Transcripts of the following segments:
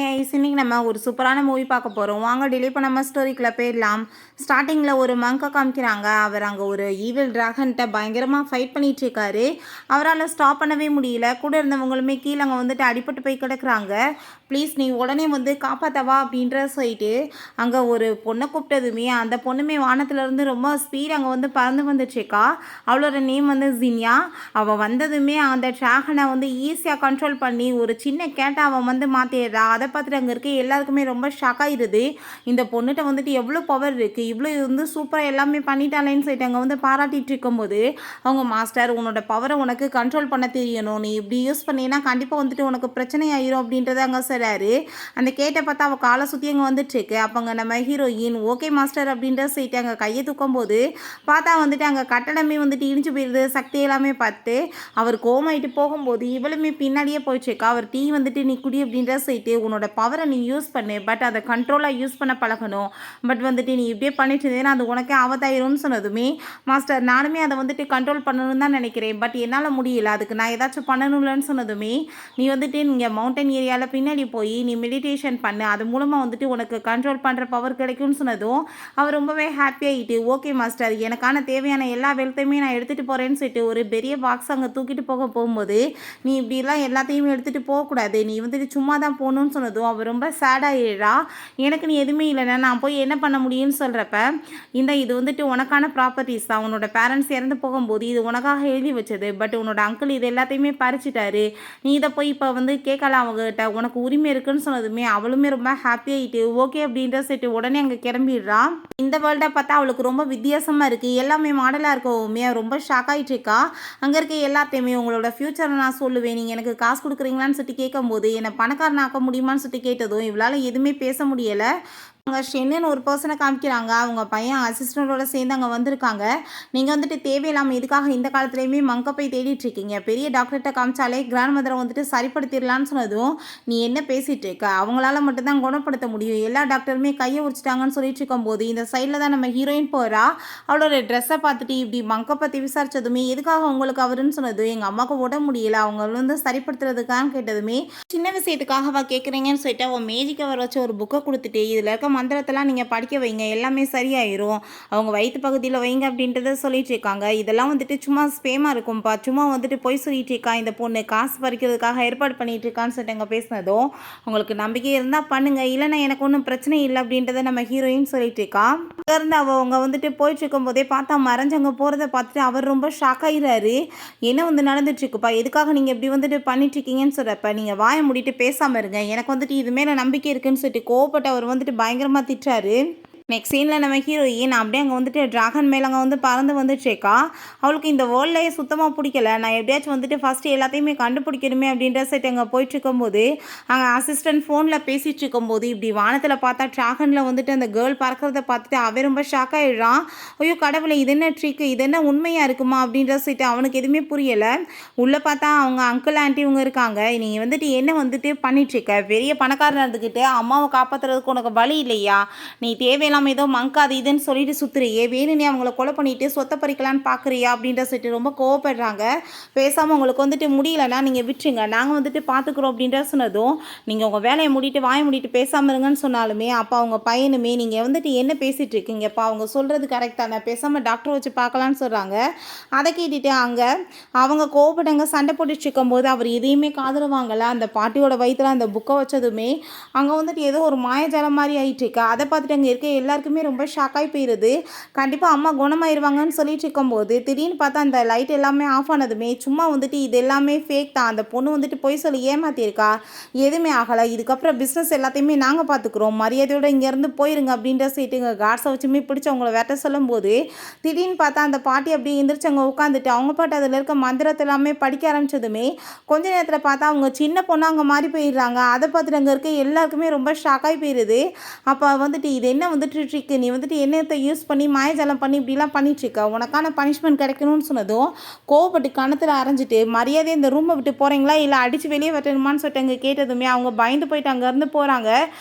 இன்னைக்கு நம்ம ஒரு சூப்பரான மூவி பார்க்க போகிறோம். வாங்க டிலே பண்ணாமல் ஸ்டோரிக்குள்ள போயிடலாம். ஸ்டார்டிங்கில் ஒரு மங்கை காமிக்கிறாங்க. அவர் அங்கே ஒரு ஈவில் டிராகன்கிட்ட பயங்கரமாக ஃபைட் பண்ணிட்டு இருக்காரு. அவரால் ஸ்டாப் பண்ணவே முடியல. கூட இருந்தவங்களுமே கீழே அங்கே வந்துட்டு அடிபட்டு போய் கிடக்குறாங்க. ப்ளீஸ் நீ உடனே வந்து காப்பாற்றவா அப்படின்ற சொல்லிட்டு அங்கே ஒரு பொண்ணை கூப்பிட்டதுமே அந்த பொண்ணுமே வானத்துலேருந்து ரொம்ப ஸ்பீட் அங்கே வந்து பறந்து வந்துச்சுக்கா. அவளோட நேம் வந்து ஜினியா. அவள் வந்ததுமே அந்த டிராகனை வந்து ஈஸியாக கண்ட்ரோல் பண்ணி ஒரு சின்ன கேட்டை அவன் வந்து மாற்றிடுறா. அதை பார்த்துட்டு அங்கே இருக்க எல்லாருக்குமே ரொம்ப ஷாக் ஆகிடுது. இந்த பொண்ணுகிட்ட வந்துட்டு எவ்வளோ பவர் இருக்குது, இவ்வளோ வந்து சூப்பராக எல்லாமே பண்ணிட்டாலேன்னு சொல்லிட்டு அங்கே வந்து பாராட்டிகிட்டு இருக்கும்போது அவங்க மாஸ்டர் உன்னோட பவரை உனக்கு கண்ட்ரோல் பண்ண தெரியணும், நீ இப்படி யூஸ் பண்ணினா கண்டிப்பாக வந்துட்டு உனக்கு பிரச்சனை ஆயிரும் அப்படின்றத அங்கே சொல்கிறாரு. அந்த கேட்டை பார்த்தா அவள் காலை சுற்றி அங்கே வந்துட்டுருக்கு. அப்போங்க நம்ம ஹீரோயின் ஓகே மாஸ்டர் அப்படின்ற சொல்லிட்டு அங்கே கையை தூக்கும் போது பார்த்தா வந்துட்டு அங்கே கட்டடமே வந்துட்டு இடிஞ்சு போயிடுது. சக்தி எல்லாமே பார்த்து அவர் கோமாயிட்டு போகும்போது இவளுமே பின்னாடியே போயிடுச்சுக்கா. அவர் டீ வந்துட்டு நீ குடி அப்படின்ற சொல்லிட்டு உன்னோட பவரை நீ யூஸ் பண்ணு, பட் அதை கண்ட்ரோலாக யூஸ் பண்ண பழகணும், பட் வந்துட்டு நீ இப்படியே பண்ணிட்டு இருந்தேன்னா அது உனக்கே ஆபத்தாயிரும்னு சொன்னதுமே மாஸ்டர் நானுமே அதை வந்துட்டு கண்ட்ரோல் பண்ணணும்னு தான் நினைக்கிறேன், பட் என்னால் முடியல, அதுக்கு நான் ஏதாச்சும் பண்ணணும்லன்னு சொன்னதுமே நீ வந்துட்டு நீங்கள் மவுண்டன் ஏரியாவில் பின்னாடி போய் நீ மெடிடேஷன் பண்ணு, அது மூலமாக வந்துட்டு உனக்கு கண்ட்ரோல் பண்ணுற பவர் கிடைக்கும்னு சொன்னதும் அவர் ரொம்பவே ஹாப்பியாகிட்டு ஓகே மாஸ்டர் எனக்கான தேவையான எல்லா வெல்த்தையுமே நான் எடுத்துகிட்டு போகிறேன்னு சொல்லிட்டு ஒரு பெரிய பாக்ஸ் அங்கே தூக்கிட்டு போகும்போது நீ இப்படிலாம் எல்லாத்தையும் எடுத்துகிட்டு போகக்கூடாது, நீ வந்துட்டு சும்மா தான் போகணுன்னு சொன்னதும் அவர் ரொம்ப சேடாகிடுறா. எனக்கு நீ எதுவுமே இல்லைன்னா நான் போய் என்ன பண்ண முடியும்னு சொல்கிறப்ப இது வந்துட்டு உனக்கான ப்ராப்பர்ட்டிஸ் தான், உன்னோட பேரண்ட்ஸ் இறந்து போகும்போது இது உனக்காக எழுதி வச்சது, பட் உன்னோட அங்கிள் இது எல்லாத்தையுமே பறிச்சிட்டாரு, நீ இதை போய் இப்போ வந்து கேட்கலாம் அவங்ககிட்ட, உனக்கு உரிமை இருக்குன்னு சொன்னதுமே அவளுமே ரொம்ப ஹாப்பியாகிட்டு ஓகே அப்படின்ற செட்டு உடனே அங்கே கிளம்பிடுறா. இந்த வேர்ல்டை பார்த்தா அவளுக்கு ரொம்ப வித்தியாசமாக இருக்குது, எல்லாமே மாடலாக இருக்கவுமே ரொம்ப ஷாக் ஆகிட்டு இருக்கா. அங்கே இருக்க எல்லாத்தையுமே உங்களோட ஃப்யூச்சரை நான் சொல்லுவேன், நீங்கள் எனக்கு காசு கொடுக்குறீங்களான்னு சொல்லிட்டு கேட்கும்போது என்னை பணக்காரன் ஆக்க முடியுமான்னு சொல்லிட்டு கேட்டதும் இவளால் எதுவுமே பேச முடியலை. அங்கே ஷென்னு ஒரு பர்சனை காமிக்கிறாங்க. அவங்க பையன் அசிஸ்டண்ட்டோட சேர்ந்து அங்கே வந்திருக்காங்க. நீங்கள் வந்துட்டு தேவையில்லாமல் இதுக்காக இந்த காலத்துலேயுமே மங்கை போய் தேடிட்டு இருக்கீங்க, பெரிய டாக்டர்கிட்ட காமிச்சாலே கிராண்ட் மதரை வந்துட்டு சரிப்படுத்திடலான்னு சொன்னதும் நீ என்ன பேசிகிட்டு இருக்க, அவங்களால மட்டும்தான் குணப்படுத்த முடியும், எல்லா டாக்டருமே கையை உரிச்சிட்டாங்கன்னு சொல்லிட்டு இருக்கும்போது இந்த சைடில் தான் நம்ம ஹீரோயின் போகிறா. அவளோட ட்ரெஸ்ஸை பார்த்துட்டு இப்படி மங்கை பற்றி விசாரித்ததுமே எதுக்காக உங்களுக்கு அவருன்னு சொன்னதும் எங்கள் அம்மாவுக்கு உடம்பு முடியலை, அவங்க வந்து சரிப்படுத்துறதுக்காக கேட்டதுமே சின்ன விஷயத்துக்காக அவள் கேட்குறீங்கன்னு சொல்லிட்டு அவன் மேஜிக் அவர் வச்சு ஒரு புக்கை கொடுத்துட்டு இதில் இருக்க மந்திரத்தெல்லாம் நீங்கள் படிக்க வைங்க, எல்லாமே சரியாயிரும், அவங்க வயிற்று பகுதியில் வைங்க அப்படின்றத சொல்லிட்டு இருக்காங்க. இதெல்லாம் வந்துட்டு சும்மா ஸ்பேமாக இருக்கும்ப்பா, சும்மா வந்துட்டு போய் சொல்லிட்டு இருக்கா இந்த பொண்ணு, காசு பறிக்கிறதுக்காக ஏற்பாடு பண்ணிட்டு இருக்கான்னு சொல்லிட்டு அங்கே பேசினதும் உங்களுக்கு நம்பிக்கை இருந்தால் பண்ணுங்க, இல்லைன்னா எனக்கு ஒன்றும் பிரச்சனை இல்லை அப்படின்றத நம்ம ஹீரோயின் சொல்லிட்டு இருக்கா. அங்கேருந்து அவங்க வந்துட்டு போயிட்டு இருக்கும்போதே பார்த்தா மறைஞ்சவங்க போகிறத பார்த்துட்டு அவர் ரொம்ப ஷாக் ஆகிறாரு. என்ன வந்து நடந்துட்டு இருக்குப்பா, எதுக்காக நீங்கள் இப்படி வந்துட்டு பண்ணிட்டு இருக்கீங்கன்னு சொல்கிறப்ப நீங்கள் வாயை மூடிட்டு பேசாமல் இருங்க, எனக்கு வந்துட்டு இது மேலே நம்பிக்கை இருக்குன்னு சொல்லிட்டு கோவப்பட்டு அவர் வந்துட்டு பயங்கரமாக திட்டாரு. நெக்ஸ்ட் சீனில் நம்ம ஹீரோயின் அப்படியே அங்கே வந்துட்டு ட்ராகன் மேலே அங்கே வந்து பறந்து வந்துட்டுருக்கா. அவளுக்கு இந்த வேர்ல்ட்லேயே சுத்தமாக பிடிக்கல, நான் எப்படியாச்சும் வந்துட்டு ஃபஸ்ட்டு எல்லாத்தையுமே கண்டுபிடிக்கணுமே அப்படின்ற சைட் அங்கே போயிட்டுருக்கும்போது அங்கே அசிஸ்டன்ட் ஃபோனில் பேசிகிட்டு இருக்கும்போது இப்படி வானத்தில் பார்த்தா ட்ராகனில் வந்துட்டு அந்த கேர்ள் பறக்கிறத பார்த்துட்டு அவன் ரொம்ப ஷாக் ஆகிடுறான். ஐயோ கடவுளை இது என்ன ட்ரிக்கு, இது என்ன உண்மையாக இருக்குமா அப்படின்ற சைட்டு அவனுக்கு எதுவுமே புரியலை. உள்ளே பார்த்தா அவங்க அங்கிள் ஆண்டி இவங்க இருக்காங்க. நீங்கள் வந்துட்டு என்ன வந்துட்டு பண்ணிட்டுருக்க, பெரிய பணக்காரன் இருந்துக்கிட்டு அம்மாவை காப்பாற்றுறதுக்கு உனக்கு வழி இல்லையா, நீ தேவையில்லாம ஏதோ மங்காது இதுன்னு சொல்லிட்டு சுத்துறியே, வேணும்னே அவங்கள கொலை பண்ணிட்டு சொத்தை பறிக்கலான்னு பார்க்குறியா அப்படின்ற சொல்லிட்டு ரொம்ப கோவப்படுறாங்க. பேசாமல் உங்களுக்கு வந்துட்டு முடியலன்னா நீங்கள் விட்டுருங்க, நாங்கள் வந்துட்டு பார்த்துக்குறோம் அப்படின்ற சொன்னதும் நீங்கள் உங்கள் வேலையை முடிட்டு வாயை முடிட்டு பேசாமல் இருங்கன்னு சொன்னாலுமே அப்போ அவங்க பையனுமே நீங்கள் வந்துட்டு என்ன பேசிகிட்டு இருக்கீங்கப்பா, அவங்க சொல்கிறது கரெக்டான, பேசாமல் டாக்டர் வச்சு பார்க்கலான்னு சொல்கிறாங்க. அதை கேட்டுட்டு அங்கே அவங்க கோவப்பட்டவங்க சண்டை போட்டுட்டு இருக்கும்போது அவர் எதையுமே காதில் வாங்கலை. அந்த பாட்டியோட வயிற்றுல அந்த புக்கை வச்சதுமே அங்கே வந்துட்டு ஏதோ ஒரு மாயஜாலம் மாதிரி ஆகிட்டு இருக்கு. அதை பார்த்துட்டு அங்கே இருக்க எல்லாருக்குமே ரொம்ப ஷாக்காகி போயிடுது. கண்டிப்பாக அம்மா குணமாயிருவாங்கன்னு சொல்லிட்டு இருக்கும்போது திடீர்னு பார்த்தா அந்த லைட் எல்லாமே ஆஃப் ஆனதுமே சும்மா வந்துட்டு இது எல்லாமே ஃபேக் தான், அந்த பொண்ணு வந்துட்டு போய் சொல்லி ஏமாத்திருக்கா, எதுவுமே ஆகலை, இதுக்கப்புறம் பிஸ்னஸ் எல்லாத்தையுமே நாங்கள் பார்த்துக்குறோம், மரியாதையோடு இங்கேருந்து போயிருங்க அப்படின்ற சீட்டுங்க காட்ஸை வச்சுமே பிடிச்சி அவங்கள வெட்ட சொல்லும்போது திடீர்னு பார்த்தா அந்த பாட்டி அப்படியே எந்திரிச்சு அங்கே உட்காந்துட்டு அவங்க பாட்டு அதில் இருக்க மந்திரத்தை எல்லாமே படிக்க ஆரம்பிச்சதுமே கொஞ்ச நேரத்தில் பார்த்தா அவங்க சின்ன பொண்ணு அங்கே மாறி போயிடுறாங்க. அதை பார்த்துட்டு அங்கே இருக்க எல்லாருக்குமே ரொம்ப ஷாக்காகி போயிடுது. அப்போ வந்துட்டு இது என்ன வந்துட்டு வந்துட்டு ட்ரிக்கு நீ வந்துட்டு எண்ணத்தை யூஸ் பண்ணி மாயஜாலம் பண்ணி இப்படிலாம் பண்ணிட்டுருக்க, உனக்கான பனிஷ்மெண்ட் கிடைக்கணும்னு சொன்னதும் கோவப்பட்டு கணத்தில் அரைஞ்சிட்டு மரியாதையை இந்த ரூமை விட்டு போகிறீங்களா இல்லை அடித்து வெளியே வெட்டணுமான்னு சொல்லிட்டு அங்கே கேட்டதுமே அவங்க பயந்து போயிட்டு அங்கேருந்து போகிறாங்க.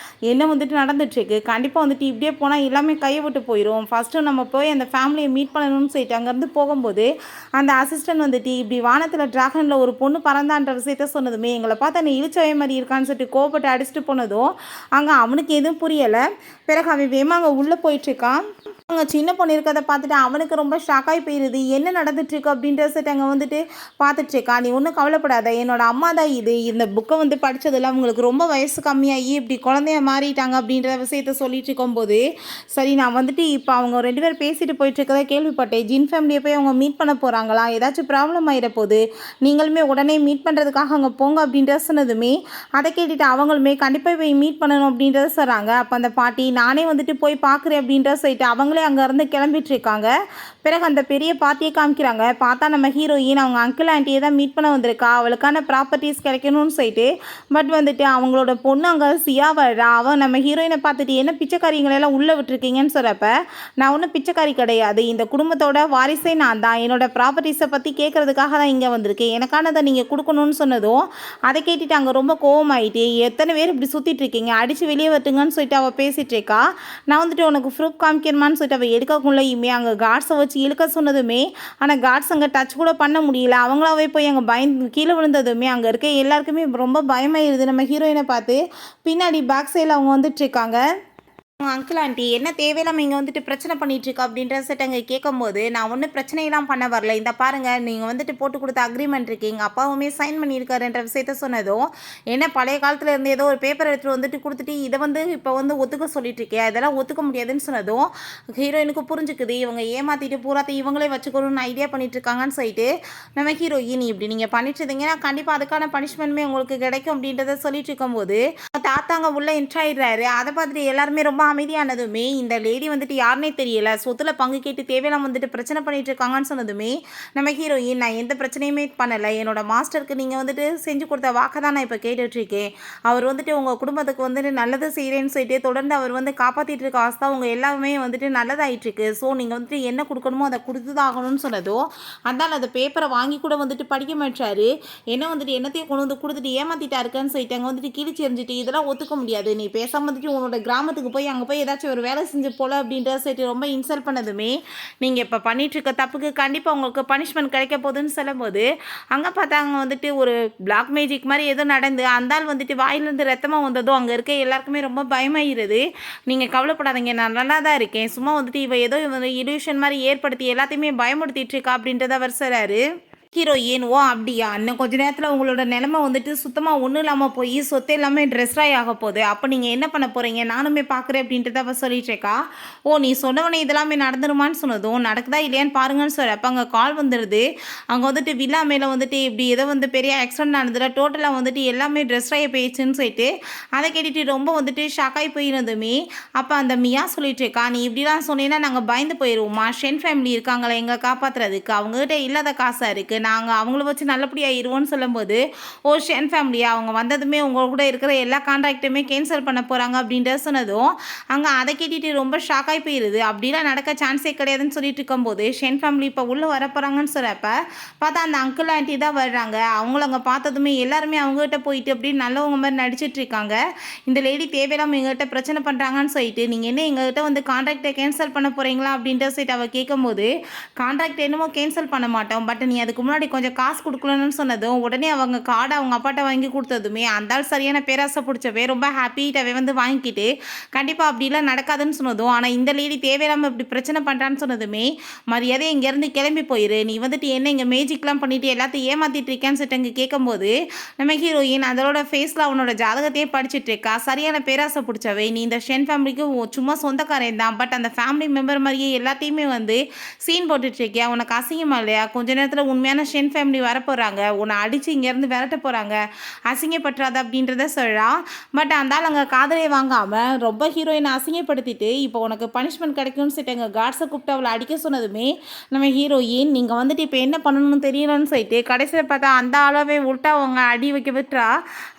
என்ன வந்துட்டு நடந்துட்டுருக்கு, கண்டிப்பாக வந்துட்டு இப்படியே போனால் எல்லாமே கையை விட்டு போயிடும், ஃபஸ்ட்டு நம்ம போய் அந்த ஃபேமிலியை மீட் பண்ணணும்னு சொல்லிட்டு அங்கேருந்து போகும்போது அந்த அசிஸ்டன்ட் வந்துட்டு இப்படி வானத்தில் டிராகனில் ஒரு பொண்ணு பறந்தான்ற விஷயத்த சொன்னதுமே எங்களை பார்த்து அந்த இழிச்சவை மாதிரி இருக்கான்னு சொல்லிட்டு கோவப்பட்டு அடிச்சுட்டு போனதும் அங்கே அவனுக்கு எதுவும் புரியலை. பிறகு அவன் வேமா அங்கே உள்ளே போயிட்டுருக்கான். அங்கே சின்ன பொண்ணு இருக்கிறத பார்த்துட்டு அவனுக்கு ரொம்ப ஷாக்காகி போயிடுது. என்ன நடந்துட்டுருக்கு அப்படின்றத அங்கே வந்துட்டு பார்த்துட்ருக்கா. நீ ஒன்றும் கவலைப்படாத, என்னோட அம்மா தான் இது, இந்த புக்கை வந்து படித்ததில் அவங்களுக்கு ரொம்ப வயசு கம்மியாகி இப்படி குழந்தைய மாறிட்டாங்க அப்படின்ற விஷயத்த சொல்லிட்டு இருக்கும்போது சரி நான் வந்துட்டு இப்போ அவங்க 2 பேர் பேசிட்டு போயிட்டுருக்கதை கேள்விப்பட்டேன். ஜின் ஃபேமிலியை போய் அவங்க மீட் பண்ண போகிறாங்களா, ஏதாச்சும் ப்ராப்ளம் ஆகிட போகுது, நீங்களுமே உடனே மீட் பண்ணுறதுக்காக அங்கே போங்க அப்படின்றத சொன்னதுமே அதை கேட்டுட்டு அவங்களுமே கண்டிப்பாக போய் மீட் பண்ணணும் அப்படின்றத சொல்கிறாங்க. அப்போ அந்த பாட்டி நானே வந்துட்டு போய் பார்க்குறேன் அப்படின்றத சொல்லிட்டு அவங்களே அங்கேருந்து கிளம்பிட்டு இருக்காங்க. பிறகு அந்த பெரிய பாட்டியை காமிக்கிறாங்க. பார்த்தா நம்ம ஹீரோயின் அவங்க அங்கிள் ஆண்டியை தான் மீட் பண்ண வந்திருக்கா, அவளுக்கான ப்ராப்பர்ட்டிஸ் கிடைக்கணும்னு சொல்லிட்டு. பட் வந்துட்டு அவங்களோட பொண்ணு அங்கே சியா வர்றா. அவன் நம்ம ஹீரோயினை பார்த்துட்டு என்ன பிச்சைக்காரிங்களெல்லாம் உள்ளே விட்டுருக்கீங்கன்னு சொல்கிறப்ப நான் ஒன்றும் பிச்சைக்காரி கிடையாது, இந்த குடும்பத்தோட வாரிசே நான் தான், என்னோட ப்ராப்பர்ட்டிஸை பற்றி கேட்குறதுக்காக தான் இங்கே வந்திருக்கேன், எனக்கானதை நீங்கள் கொடுக்கணும்னு சொன்னதும் அதை கேட்டுட்டு அங்கே ரொம்ப கோவமாயிட்டு எத்தனை பேர் இப்படி சுற்றிட்டு இருக்கீங்க, அடித்து வெளியே வரட்டுங்கன்னு சொல்லிட்டு அவள் பேசிகிட்டு இருக்கா. நான் வந்துட்டு உனக்கு ப்ரூஃப் காமிக்கணுமான்னு சொல்லிட்டு அவள் எடுக்கக்குள்ளேயுமே அங்கே கார்ட்ஸை வச்சு இழுக்க சொன்னதுமே ஆனால் கார்ட்ஸ் அங்கே டச் கூட பண்ண முடியல. அவங்களாவே போய் அங்கே பயந்து கீழே விழுந்ததுமே அங்கே இருக்க எல்லாருக்குமே ரொம்ப பயமாயிருது. நம்ம ஹீரோயினை பார்த்து பின்னாடி பேக் சைடில் அவங்க வந்துட்டு இருக்காங்க. அங்கிள் ஆண்டி என்ன தேவையில்லாமல் இங்கே வந்துட்டு பிரச்சனை பண்ணிகிட்ருக்கா அப்படின்ற செட் அங்கே கேட்கும்போது நான் ஒன்றும் பிரச்சனையெல்லாம் பண்ண வரல, இந்த பாருங்கள் நீங்கள் வந்துட்டு போட்டு கொடுத்த அக்ரிமெண்ட் இருக்குது, எங்கள் அப்பாவுமே சைன் பண்ணியிருக்காருன்ற விஷயத்த சொன்னதும் என்ன பழைய காலத்தில் இருந்து ஏதோ ஒரு பேப்பர் எடுத்துகிட்டு வந்துட்டு கொடுத்துட்டு இதை வந்து இப்போ வந்து ஒத்துக்க சொல்லிட்டு இருக்கேன், இதெல்லாம் ஒத்துக்க முடியாதுன்னு சொன்னதும் ஹீரோயினுக்கு புரிஞ்சுக்குது இவங்க ஏமாற்றிட்டு பூராத்தையும் இவங்களே வச்சுக்கணும்னு ஐடியா பண்ணிகிட்ருக்காங்கன்னு சொல்லிட்டு நம்ம ஹீரோயின் இப்படி நீங்கள் பண்ணிட்டு இருந்தீங்கன்னா கண்டிப்பாக அதுக்கான பனிஷ்மெண்ட்டுமே உங்களுக்கு கிடைக்கும் அப்படின்றத சொல்லிட்டு இருக்கும்போது தாத்தாங்க உள்ளே என்ட்ராயிடுறாரு. அதை பார்த்துட்டு எல்லாருமே ரொம்ப அமைதியானதுமே இந்த லேடி வந்துட்டு யாருனே தெரியல, சொத்துல பங்கு கேட்டு தேவையெல்லாம் வந்துட்டு பிரச்சனை பண்ணிட்டு இருக்காங்கன்னு சொன்னதுமே நம்ம ஹீரோயின் நான் எந்த பிரச்சனையுமே பண்ணலை, என்னோட மாஸ்டருக்கு நீங்கள் வந்துட்டு செஞ்சு கொடுத்த வாக்கை தான் நான் இப்போ கேட்டுட்ருக்கேன், அவர் வந்துட்டு உங்கள் குடும்பத்துக்கு வந்துட்டு நல்லது செய்கிறேன்னு சொல்லிட்டு தொடர்ந்து அவர் வந்து காப்பாற்றிட்டு இருக்க ஆஸ்தா உங்கள் எல்லாமே வந்துட்டு நல்லதாயிட்டுருக்கு, ஸோ நீங்கள் வந்துட்டு என்ன கொடுக்கணுமோ அதை கொடுத்து தான் ஆகணும்னு சொன்னதும் அதனால் அந்த பேப்பரை வாங்கி கூட வந்துட்டு படிக்க மாட்டாரு. என்ன வந்துட்டு என்னத்தையும் கொண்டு வந்து கொடுத்துட்டு ஏமாத்திட்டா இருக்குன்னு சொல்லிட்டு அங்கே வந்துட்டு கிழிச்சு எறிஞ்சிட்டு இதெல்லாம் ஒத்துக்க முடியாது, நீ பேசாமல் வந்துட்டு உன்னோட கிராமத்துக்கு போய் அங்கே போய் ஏதாச்சும் ஒரு வேலை செஞ்சு போல அப்படின்ற சரி ரொம்ப இன்சல்ட் பண்ணதுமே நீங்கள் இப்போ பண்ணிகிட்ருக்க தப்புக்கு கண்டிப்பாக உங்களுக்கு பனிஷ்மெண்ட் கிடைக்க போகுதுன்னு சொல்லும்போது அங்கே பார்த்தாங்க வந்துட்டு ஒரு பிளாக் மேஜிக் மாதிரி ஏதோ நடந்து அந்தால் வந்துட்டு வாயிலேருந்து ரத்தமாக வந்ததும் அங்கே இருக்க எல்லாருக்குமே ரொம்ப பயமாயிருது. நீங்கள் கவலைப்படாதீங்க, நான் நல்லா தான் இருக்கேன், சும்மா வந்துட்டு இவ ஏதோ இல்யூஷன் மாதிரி ஏற்படுத்தி எல்லாத்தையுமே பயமுடுத்திட்டு இருக்கா அப்படின்றத அவர் சொல்கிறாரு. ஹீரோயின் ஓ அப்படியா, இன்னும் கொஞ்ச நேரத்தில் உங்களோட நிலைமை வந்துட்டு சுத்தமாக ஒன்றும் இல்லாமல் போய் சொத்து எல்லாமே ட்ரெஸ்ராய் ஆக போகுது, அப்போ நீங்கள் என்ன பண்ண போகிறீங்க நானுமே பார்க்குறேன் அப்படின்றத அவள் சொல்லிட்டுருக்கா. ஓ நீ சொன்னவனே இதெல்லாமே நடந்துருமான்னு சொன்னதும் நடக்குதா இல்லையான்னு பாருங்கன்னு சொல்லி அப்போ அங்கே கால் வந்துடுது. அங்கே வந்துட்டு வில்லா மேலே வந்துட்டு இப்படி ஏதோ வந்து பெரிய ஆக்சிடென்ட் நடந்துல டோட்டலாக வந்துட்டு எல்லாமே ட்ரெஸ்ராய் போயிடுச்சுன்னு சொல்லிட்டு அதை கேட்டுட்டு ரொம்ப வந்துட்டு ஷாக்காகி போயிருந்ததுமே அப்போ அந்த மியா சொல்லிட்டு இருக்கா நீ இப்படிலாம் சொன்னீங்கன்னா நாங்கள் பயந்து போயிடுவோமா, ஷென் ஃபேமிலி இருக்காங்களே எங்களை காப்பாற்றுறதுக்கு, அவங்ககிட்ட இல்லாத காசாக இருக்குது, நாங்கள் அவங்கள வச்சு நல்லபடியாக இருவோன்னு சொல்லும்போது ஓ ஷென் ஃபேமிலியா அவங்க வந்ததுமே உங்கள் கூட இருக்கிற எல்லா கான்ட்ராக்டுமே கேன்சல் பண்ண போகிறாங்க அப்படின்ற சொன்னதும் அங்கே அதை கேட்டுட்டு ரொம்ப ஷாக்காகி போயிடுது. அப்படிலாம் நடக்க சான்ஸே கிடையாதுன்னு சொல்லிட்டு இருக்கும்போது ஷென் ஃபேமிலி இப்போ உள்ளே வர போகிறாங்கன்னு சொல்கிறப்ப பார்த்தா அந்த அங்கிள் ஆண்டி தான் வர்றாங்க. அவங்கள அங்கே பார்த்ததுமே எல்லாருமே அவங்ககிட்ட போயிட்டு அப்படின்னு நல்லவங்க மாதிரி நடிச்சிட்டு இருக்காங்க. இந்த லேடி தேவையில்லாமல் எங்கள்கிட்ட பிரச்சனை பண்ணுறாங்கன்னு சொல்லிட்டு நீங்கள் என்ன எங்கள்கிட்ட வந்து கான்ட்ராக்டை கேன்சல் பண்ண போகிறீங்களா அப்படின்ற சொல்லிட்டு அவள் கேட்கும்போது கான்ட்ராக்ட் என்னமோ கேன்சல் பண்ண மாட்டோம், பட் நீ அதுக்கு முன்னாடி கொஞ்சம் காசு கொடுக்கலன்னு சொன்னதும் உடனே அவங்க கார்டை அவங்க அப்பாட்ட வாங்கி கொடுத்ததுமே அந்த ஆள் சரியான பேராசை பிடிச்சவே ரொம்ப ஹாப்பிட்டாவே வந்து வாங்கிக்கிட்டு கண்டிப்பாக அப்படிலாம் நடக்காதுன்னு சொன்னதும் ஆனால் இந்த லேடி தேவையில்லாமல் இப்படி பிரச்சனை பண்ணுறான்னு சொன்னதுமே மரியாதை இங்கேருந்து கிளம்பி போயிரு, நீ வந்துட்டு என்ன இங்கே மேஜிக்லாம் பண்ணிட்டு எல்லாத்தையும் ஏமாற்றிட்டு இருக்கேன்னு சொல்லிட்டு அங்கே கேட்கும்போது நம்ம ஹீரோயின் அதோட ஃபேஸில் அவனோட ஜாதகத்தையே படிச்சுட்டு இருக்கா. சரியான பேராசை பிடிச்சவை, நீ இந்த ஷென் ஃபேமிலிக்கு சும்மா சொந்தக்காரன் தான், பட் அந்த ஃபேமிலி மெம்பர் மாதிரியே எல்லாத்தையுமே வந்து சீன் போட்டுட்டு இருக்கியா, உனக்கு அசிங்கமா இல்லையா, கொஞ்ச நேரத்தில் உண்மையான ஷென் ஃபேமிலி வரப்போகிறாங்க, உன்னை அடித்து இங்கேருந்து விரட்ட போகிறாங்க, அசிங்கப்பட்டுறாது அப்படின்றத சொல்லலாம். பட் அந்தால் அங்கே காதலே வாங்காமல் ரொம்ப ஹீரோயினை அசிங்கப்படுத்திட்டு இப்போ உனக்கு பனிஷ்மெண்ட் கிடைக்கும்னு சொல்லிட்டு எங்கள் கார்ட்ஸை கூப்பிட்டு அவளை அடிக்க சொன்னதுமே நம்ம ஹீரோயின் நீங்கள் வந்துட்டு இப்போ என்ன பண்ணணும்னு தெரியலன்னு சொல்லிட்டு கடைசியில் பார்த்தா அந்த அளவே உள்ட்டா அவங்க அடி வைக்க விட்டுறா.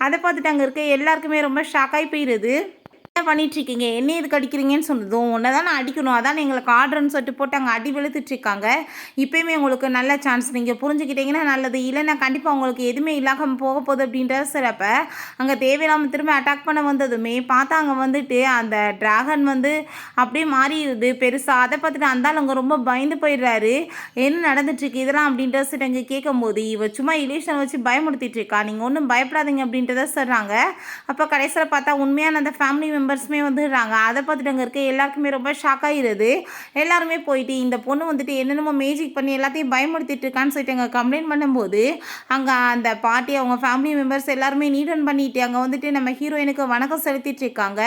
அதை பார்த்துட்டு அங்கே இருக்க எல்லாருக்குமே ரொம்ப ஷாக்காகி போயிடுது. என்ன பண்ணிட்டுருக்கீங்க? என்ன எதுக்கு அடிக்கிறீங்கன்னு சொன்னதும், உன்ன தானே அடிக்கணும். அதானே எங்களுக்கு ஆர்டர்ன்னு சொல்லிட்டு போட்டு அங்க அடி வெளுத்துட்ருக்காங்க. இப்பயுமே உங்களுக்கு நல்ல சான்ஸ். நீங்க புரிஞ்சுக்கிட்டீங்கன்னா நல்லது. இல்லன்னா கண்டிப்பா உங்களுக்கு எதுவுமே இல்லாம போக போகுது அப்படின்றது சிலப்ப, அங்க தேவையில்லாம திரும்ப அட்டாக் பண்ண வந்ததுமே, பார்த்தா அங்க வந்துட்டு அந்த டிராகன் வந்து அப்படியே மாறிருது பெருசா. அத பார்த்துட்டு அந்த ஆள் அங்க ரொம்ப பயந்து போயிடுறாரு. என்ன நடந்துட்டுருக்கு இதெல்லாம் அப்படின்ட்டு சொல்லிட்டு அங்க கேட்கும்போது, இவ சும்மா இல்யூஷன் வச்சு பயமுறுத்திட்டு இருக்கா. நீங்க ஒண்ணும் பயப்படாதீங்க அப்படின்றத சொல்றாங்க. அப்ப கடைசியில பார்த்தா உண்மையான அந்த ஃபேமிலி மெம்பர்ஸுமே வந்துடுறாங்க. அதை பார்த்துட்டு அங்கே இருக்க எல்லாருக்குமே ரொம்ப ஷாக் ஆகிடுது. எல்லாருமே போயிட்டு இந்த பொண்ணு வந்துட்டு என்னென்னமோ மேஜிக் பண்ணி எல்லாத்தையும் பயமுறுத்திட்டு இருக்கான்னு சொல்லிட்டு அங்கே கம்ப்ளைண்ட் பண்ணும்போது, அங்கே அந்த பாட்டி அவங்க ஃபேமிலி மெம்பர்ஸ் எல்லாருமே நீட் பண்ணிட்டு அங்கே வந்துட்டு நம்ம ஹீரோயினுக்கு வணக்கம் செலுத்திட்டு இருக்காங்க.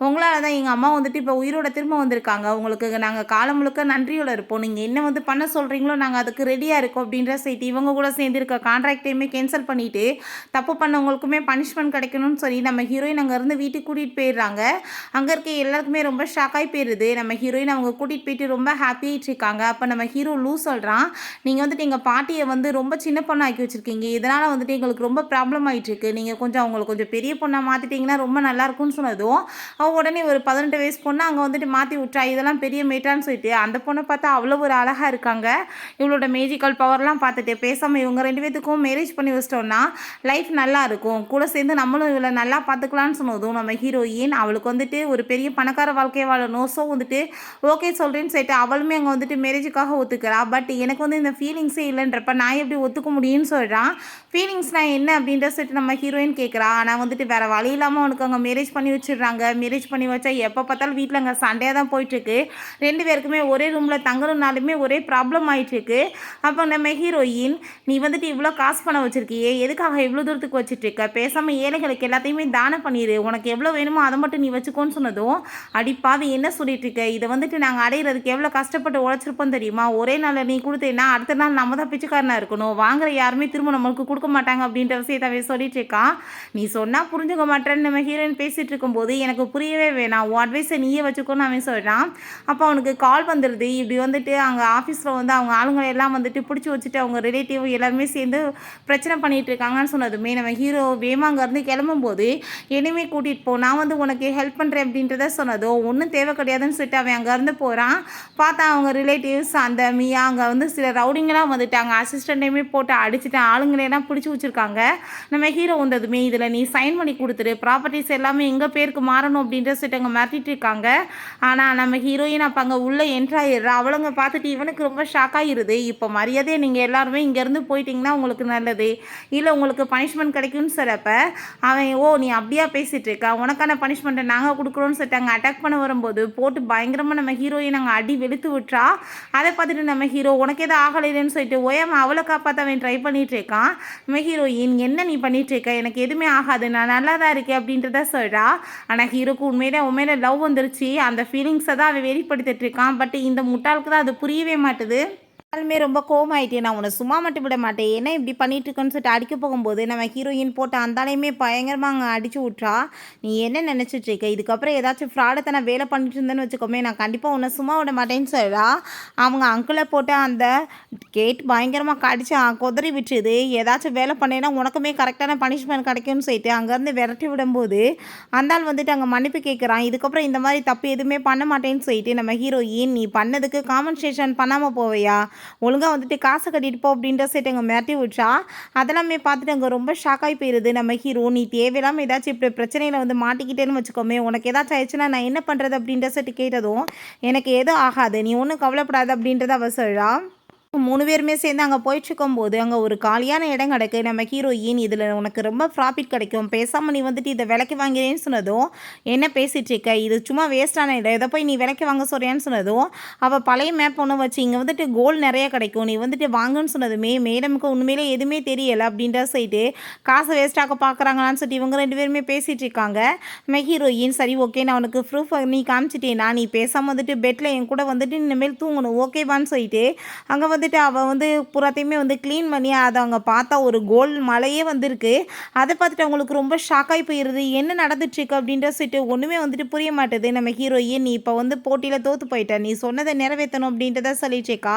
உங்களால் தான் எங்கள் அம்மா வந்துட்டு இப்போ உயிரோட திரும்ப வந்திருக்காங்க. உங்களுக்கு நாங்கள் காலம் முழுக்க நன்றியோட இருப்போம். நீங்கள் என்ன வந்து பண்ண சொல்கிறீங்களோ நாங்கள் அதுக்கு ரெடியாக இருக்கோம் அப்படின்ற செய்தி இவங்க கூட சேர்ந்து இருக்க கான்ட்ராக்டையுமே கேன்சல் பண்ணிவிட்டு தப்பு பண்ணவங்களுக்குமே பனிஷ்மெண்ட் கிடைக்கணும்னு சொல்லி நம்ம ஹீரோயின் அங்கேருந்து வீட்டுக்கு கூட்டிகிட்டு போயிடுறாங்க. அங்கே இருக்க எல்லாருக்குமே ரொம்ப ஷாக் ஆகி போயிடுது. நம்ம ஹீரோயின் அவங்க கூட்டிகிட்டு போயிட்டு ரொம்ப ஹாப்பியாகிட்டு இருக்காங்க. அப்போ நம்ம ஹீரோ சொல்கிறான், நீங்கள் வந்துட்டு எங்கள் பாட்டியை வந்து ரொம்ப சின்ன பொண்ணாக்கி வச்சுருக்கீங்க. இதனால் வந்துட்டு எங்களுக்கு ரொம்ப ப்ராப்ளம் ஆகிட்டுருக்கு. நீங்கள் கொஞ்சம் அவங்களை கொஞ்சம் பெரிய பொண்ணாக மாற்றிட்டிங்கன்னா ரொம்ப நல்லாயிருக்கும்னு சொன்னதும், அவள் உடனே ஒரு 18 வயசு பொண்ணை அங்கே வந்துட்டு மாற்றி விட்றா. இதெல்லாம் பெரிய மேட்டான்னு சொல்லிட்டு அந்த பொண்ணை பார்த்தா அவ்வளோ ஒரு அழகாக இருக்காங்க. இவளோட மேஜிக்கல் பவர்லாம் பார்த்துட்டு பேசாமல் இவங்க 2 பேத்துக்கும் மேரேஜ் பண்ணி வச்சிட்டோம்னா லைஃப் நல்லா இருக்கும். கூட சேர்ந்து நம்மளும் இவளை நல்லா பார்த்துக்கலான்னு சொன்னதும் நம்ம ஹீரோயின் அவளுக்கு வந்துட்டு ஒரு பெரிய பணக்கார வாழ்க்கையை வாழணும். ஸோ வந்துட்டு ஓகே சொல்கிறேன்னு சொல்லிட்டு அவளுமே அங்கே வந்துட்டு மேரேஜுக்காக ஒத்துக்கிறா. பட் எனக்கு வந்து இந்த ஃபீலிங்ஸே இல்லைன்றப்ப நான் எப்படி ஒத்துக்க முடியும்னு சொல்கிறான். ஃபீலிங்ஸ்னால் என்ன அப்படின்ற சொல்லிட்டு நம்ம ஹீரோயின் கேட்குறா. ஆனால் வந்துட்டு வேறு வழி இல்லாமல் அவனுக்கு அங்கே மேரேஜ் பண்ணி வச்சிடுறாங்க. மேரேஜ் பண்ணி வச்சா எப்போ பார்த்தாலும் வீட்டில் அங்கே சண்டையாக தான் போயிட்டுருக்கு. 2 பேருக்குமே ஒரே ரூமில் தங்கணுன்னாலுமே ஒரே ப்ராப்ளம் ஆகிட்டுருக்கு. அப்போ நம்ம ஹீரோயின், நீ வந்துட்டு இவ்வளோ காசு பணம் வச்சுருக்கியே, எதுக்காக இவ்வளோ தூரத்துக்கு வச்சுட்ருக்க? பேசாமல் ஏழைகளுக்கு எல்லாத்தையுமே தானம் பண்ணிடு. உனக்கு எவ்வளோ வேணுமோ அதை மட்டும் நீ வச்சுக்கோன்னு சொன்னதும், அடிப்பாவி என்ன சொல்லிட்டுருக்க? இதை வந்துட்டு நாங்கள் அடையிறதுக்கு எவ்வளோ கஷ்டப்பட்டு உழைச்சிருப்போம் தெரியுமா? ஒரே நாளில் நீ கொடுத்தேன்னா அடுத்த நாள் நம்ம தான் பிச்சைக்காரனாக இருக்கணும். வாங்குற யாருமே திரும்ப நம்மளுக்கு கொடுக்க மாட்டாங்க அப்படின்ற விஷயத்தவே சொல்லிட்டு இருக்கான். நீ சொன்னால் புரிஞ்சுக்க மாட்டேன்னு நம்ம ஹீரோயின் பேசிகிட்டு இருக்கும்போது, எனக்கு புரியவே வேணாம், உன் அட்வைஸை நீயே வச்சுக்கோன்னு அவன் சொல்கிறான். அப்போ அவனுக்கு கால் வந்துடுது. இப்படி வந்துட்டு அங்கே ஆஃபீஸில் வந்து அவங்க ஆளுங்களை எல்லாம் வந்துட்டு பிடிச்சி வச்சுட்டு அவங்க ரிலேட்டிவ் எல்லாருமே சேர்ந்து பிரச்சனை பண்ணிகிட்டு இருக்காங்கன்னு சொன்னதுமே நம்ம ஹீரோ வேமாங்கேருந்து கிளம்பும்போது, இனிமே கூட்டிகிட்டு போ, நான் வந்து உனக்கு ஹெல்ப் பண்ணுறேன் அப்படின்றத சொன்னதோ, ஒன்றும் தேவை கிடையாதுன்னு சொல்லிட்டு அவன் அங்கேருந்து போகிறான். பார்த்தா அவங்க ரிலேட்டிவ்ஸ் அந்த மியா அங்கே வந்து சில ரவுடிங்கெலாம் வந்துட்டாங்க. அசிஸ்டண்ட்டையுமே போட்டு அடிச்சுட்டு ஆளுங்களையெல்லாம் பிடிச்சி வச்சுருக்காங்க. நம்ம ஹீரோ வந்ததுமே இதில் நீ சைன் பண்ணி கொடுத்துரு, ப்ராப்பர்ட்டிஸ் எல்லாமே எங்கள் பேருக்கு மாறணும் அப்படின்ற சொல்லிட்டு அங்கே மாற்றிட்டு இருக்காங்க. ஆனால் நம்ம ஹீரோயின் அப்போ அங்கே உள்ளே என்ட்ராயிடுறா. அவளுங்க பார்த்துட்டு இவனுக்கு ரொம்ப ஷாக் ஆகிடுது. இப்போ மரியாதையை நீங்கள் எல்லாருமே இங்கேருந்து போயிட்டீங்கன்னா உங்களுக்கு நல்லது, இல்லை உங்களுக்கு பனிஷ்மெண்ட் கிடைக்கும்னு சொல்கிறப்ப அவன், ஓ நீ அப்படியா பேசிகிட்டு இருக்க, உனக்கான பனிஷ்மெண்ட்டை நாங்கள் கொடுக்குறோன்னு சொல்லிட்டு அங்கே அட்டாக் பண்ண வரும்போது போட்டு பயங்கரமாக நம்ம ஹீரோயின் அங்கே அடி வெளுத்து விட்டுறா. அதை பார்த்துட்டு நம்ம ஹீரோ உனக்கு எதாவது ஆகலைன்னு சொல்லிட்டு ஓயாமல் அவளை காப்பாற்ற அவன் ட்ரை பண்ணிகிட்டு இருக்கான். நம்ம ஹீரோயின், என்ன நீ பண்ணிகிட்டு இருக்க, எனக்கு எதுவுமே ஆகாது, நான் நல்லா தான் இருக்கேன் அப்படின்றத சொல்கிறா. ஆனால் ஹீரோக்கு உண்மையிலே லவ் வந்துருச்சு. அந்த ஃபீலிங்ஸை தான் அவன் வெளிப்படுத்திட்டு இருக்கான். பட் இந்த முட்டாளுக்கு தான் அது புரியவே மாட்டுது. ஆளுமே ரொம்ப கோவமாயிட்டே, நான் உன்னை சும்மா மட்டும் விட மாட்டேன், என்ன இப்படி பண்ணிட்டு இருக்கேன்னு சொல்லிட்டு அடிக்க போகும்போது நம்ம ஹீரோயின் போட்டு அந்தாலையுமே பயங்கரமாக அங்கே அடிச்சு விட்றா. நீ என்ன நினச்சிட்டு இருக்க, இதுக்கப்புறம் ஏதாச்சும் ஃப்ராடத்தை நான் வேலை பண்ணிட்டு இருந்தேன்னு வச்சுக்கோமே, நான் கண்டிப்பாக உன்னை சும்மா விட மாட்டேன்னு சொல்கிறா. அவங்க அங்கிளை போட்டு அந்த கேட் பயங்கரமாக கடிச்சு கொதறி விட்டுருது. ஏதாச்சும் வேலை பண்ணேன்னா உனக்குமே கரெக்டான பனிஷ்மெண்ட் கிடைக்கும்னு சொல்லிட்டு அங்கேருந்து விரட்டி விடும்போது அந்த ஆள் வந்துட்டு அங்கே மன்னிப்பு கேட்குறான். இதுக்கப்புறம் இந்த மாதிரி தப்பு எதுவுமே பண்ண மாட்டேன்னு சொல்லிட்டு நம்ம ஹீரோயின், நீ பண்ணதுக்கு காம்பன்சேஷன் பண்ணாமல் போவையா, ஒழுங்காக வந்துட்டு காசை கட்டிட்டு போ அப்படின்ற சைட்டு அங்கே மிரட்டி விட்றா. அதெல்லாமே பார்த்துட்டு அங்கே ரொம்ப ஷாக் ஆகி போயிடுது. நம்ம ஹீரோ, நீ தேவையில்லாமல் ஏதாச்சும் இப்படி பிரச்சனையில் வந்து மாட்டிக்கிட்டேன்னு வச்சுக்கோமே, உனக்கு ஏதாச்சும் ஆயிடுச்சுன்னா நான் என்ன பண்ணுறது அப்படின்ற சைட்டு கேட்டதும், எனக்கு எதுவும் ஆகாது, நீ ஒன்றும் கவலைப்படாது அப்படின்றத அவ சொல்கிறா. 3 பேருமே சேர்ந்து அங்கே போயிட்டுருக்கும்போது அங்கே ஒரு காலியான இடம் கிடக்கு. நம்ம ஹீரோயின், இதில் உனக்கு ரொம்ப ப்ராஃபிட் கிடைக்கும், பேசாமல் நீ வந்துட்டு இதை விலைக்கு வாங்கிறேன்னு சொன்னதும், என்ன பேசிகிட்டு இருக்க, இது சும்மா வேஸ்ட்டான இடம், இதை போய் நீ விலைக்கு வாங்க சொல்றியான்னு சொன்னதும், அவள் பழைய மேப் ஒன்று வச்சு இங்கே வந்துட்டு கோல்டு நிறைய கிடைக்கும், நீ வந்துட்டு வாங்குன்னு சொன்னதுமே மேடமுக்கு உண்மையிலே எதுவுமே தெரியலை அப்படின்ற சொல்லிட்டு காசை வேஸ்ட்டாக பார்க்குறாங்களான்னு சொல்லிட்டு இவங்க 2 பேருமே பேசிகிட்டு இருக்காங்க. நம்ம ஹீரோயின், சரி ஓகே, நான் உனக்கு ப்ரூஃப் நீ காமிச்சிட்டேனா, நீ பேசாமல் வந்துட்டு பெட்டில் என் கூட வந்துட்டு இனிமேல் தூங்கணும் ஓகேவான்னு சொல்லிட்டு அங்கே வந்துட்டு அவள் வந்து புறத்தையுமே வந்து க்ளீன் பண்ணி அதை அவங்க பார்த்தா ஒரு கோல்டு மலையே வந்திருக்கு. அதை பார்த்துட்டு அவங்களுக்கு ரொம்ப ஷாக்காகி போயிடுது. என்ன நடந்துட்டுருக்கு அப்படின்ற சொல்லிட்டு ஒன்றுமே வந்துட்டு புரிய மாட்டுது. நம்ம ஹீரோயின் நீ இப்போ வந்து போட்டியில் தோற்று போயிட்ட, நீ சொன்னதை நிறைவேற்றணும் அப்படின்றத சொல்லிச்சேக்கா.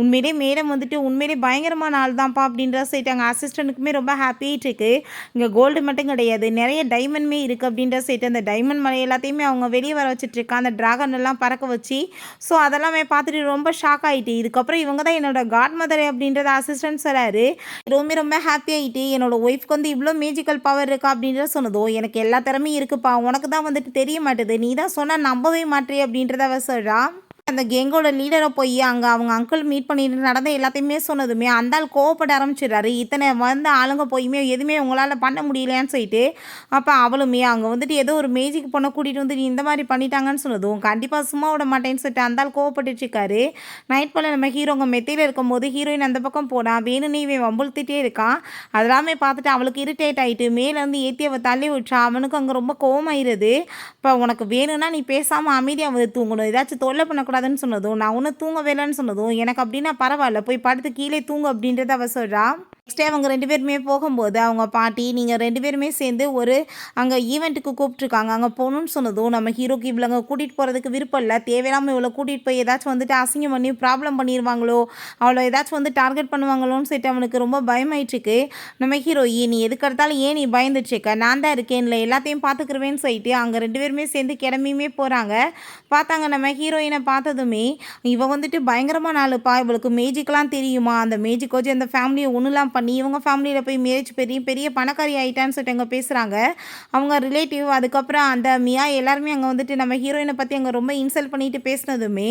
உண்மையிலே மேடம் வந்துட்டு உண்மையிலே பயங்கரமான ஆள் தான்ப்பா அப்படின்ற சொல்லிட்டு அங்கே அசிஸ்டண்ட்டுக்குமே ரொம்ப ஹாப்பியாகிட்டு இருக்கு. இங்கே கோல்டு மட்டும் கிடையாது, நிறைய டைமண்ட்மே இருக்குது அப்படின்ற சொல்லிட்டு அந்த டைமண்ட் மலை எல்லாத்தையுமே அவங்க வெளியே வர வச்சுட்ருக்கா, அந்த ட்ராகன் எல்லாம் பறக்க வச்சு. ஸோ அதெல்லாமே பார்த்துட்டு ரொம்ப ஷாக் ஆகிட்டு, இதுக்கப்புறம் இவங்க தான் என்னோட காட் மதர் அப்படின்றத அசிஸ்டன்ட் சொல்கிறாரு. ரொம்ப ரொம்ப ஹாப்பி ஆகிட்டு என்னோட ஒய்ஃப்க்கு வந்து இவ்வளோ மேஜிக்கல் பவர் இருக்கா அப்படின்றத சொன்னதோ, எனக்கு எல்லா திறமையும் இருக்குப்பா, உனக்கு தான் வந்துட்டு தெரிய மாட்டுது, நீ தான் சொன்னால் நம்பவே மாட்டே அப்படின்றத அவ சொல்கிறா. அந்த கேங்கோட லீடரை போய் அங்கே அவங்க அங்கிள் மீட் பண்ணிட்டு நடந்த எல்லாத்தையுமே சொன்னதுமே அந்த ஆள் கோவப்பட ஆரம்பிச்சிடுறாரு. இத்தனை வந்து ஆளுங்க போயுமே எதுவுமே உங்களால் பண்ண முடியலையான்னு சொல்லிட்டு. அப்போ அவளுமே அங்கே வந்துட்டு ஏதோ ஒரு மேஜிக் பொண்ணை கூட்டிகிட்டு வந்து நீ இந்த மாதிரி பண்ணிட்டாங்கன்னு சொன்னதும் கண்டிப்பாக சும்மா விட மாட்டேன்னு சொல்லிட்டு அந்த ஆள் கோவப்பட்டுருக்காரு. நைட் போல் நம்ம ஹீரோங்க மெத்தையில் இருக்கும்போது ஹீரோயின் அந்த பக்கம் போனால் வேணும்னே இவன் வம்புழுத்திட்டே இருக்கான். அதெல்லாமே பார்த்துட்டு அவளுக்கு இரிட்டேட் ஆகிட்டு மேலேருந்து ஏற்றி அவள் தள்ளி விட்டுறா. அவனுக்கு அங்கே ரொம்ப கோவமாயிருது. இப்போ உனக்கு வேணும்னா நீ பேசாமல் அமைதியாக வந்து தூங்கணும், ஏதாச்சும் தொல்லை பண்ணக்கூடாதுன்னு சொன்னதும் நான் ஒன்றும் தூங்கவேலைன்னு சொன்னதும் எனக்கு அப்படின்னா பரவாயில்ல போய் படுத்து கீழே தூங்கு அப்படின்றத அவ சொல்கிறா. நெக்ஸ்ட் டே அவங்க 2 பேருமே போகும்போது அவங்க பாட்டி நீங்கள் 2 பேருமே சேர்ந்து ஒரு அங்கே ஈவெண்ட்டுக்கு கூப்பிட்ருக்காங்க, அங்கே போகணுன்னு சொன்னதும் நம்ம ஹீரோக்கு இவ்வளோங்க கூட்டிகிட்டு போகிறதுக்கு விருப்பம் இல்லை. தேவையில்லாமல் இவ்வளோ கூட்டிகிட்டு போய் ஏதாச்சும் வந்துட்டு அசிங்கம் பண்ணி ப்ராப்ளம் பண்ணிடுவாங்களோ, அவளை ஏதாச்சும் வந்து டார்கெட் பண்ணுவாங்களோன்னு சொல்லிட்டு அவனுக்கு ரொம்ப பயமாயிட்டுருக்கு. நம்ம ஹீரோயின் நீ எதுக்கு எடுத்தாலும் ஏன் நீ பயந்துட்டுருக்க, நான் தான் இருக்கேன்ல எல்லாத்தையும் பார்த்துக்குருவேன்னு சொல்லிட்டு அங்கே 2 பேருமே சேர்ந்து கிளம்பியுமே போகிறாங்க. பார்த்தாங்க நம்ம ஹீரோயினை பார்த்ததுமே இவன் வந்துட்டு பயங்கரமான ஆளுப்பா, இவளுக்கு மேஜிக்லாம் தெரியுமா, அந்த மேஜிக் வச்சு அந்த ஃபேமிலியை ஒன்றுலாம் பண்ணி இவங்க ஃபேமிலியில் போய் மேரேஜ் பெரிய பெரிய பணக்காரி ஆகிட்டான்னு சொல்லிட்டு அங்கே பேசுகிறாங்க அவங்க ரிலேட்டிவ். அதுக்கப்புறம் அந்த மியா எல்லாருமே அங்கே வந்துட்டு நம்ம ஹீரோயினை பற்றி அங்கே ரொம்ப இன்சல்ட் பண்ணிட்டு பேசினதுமே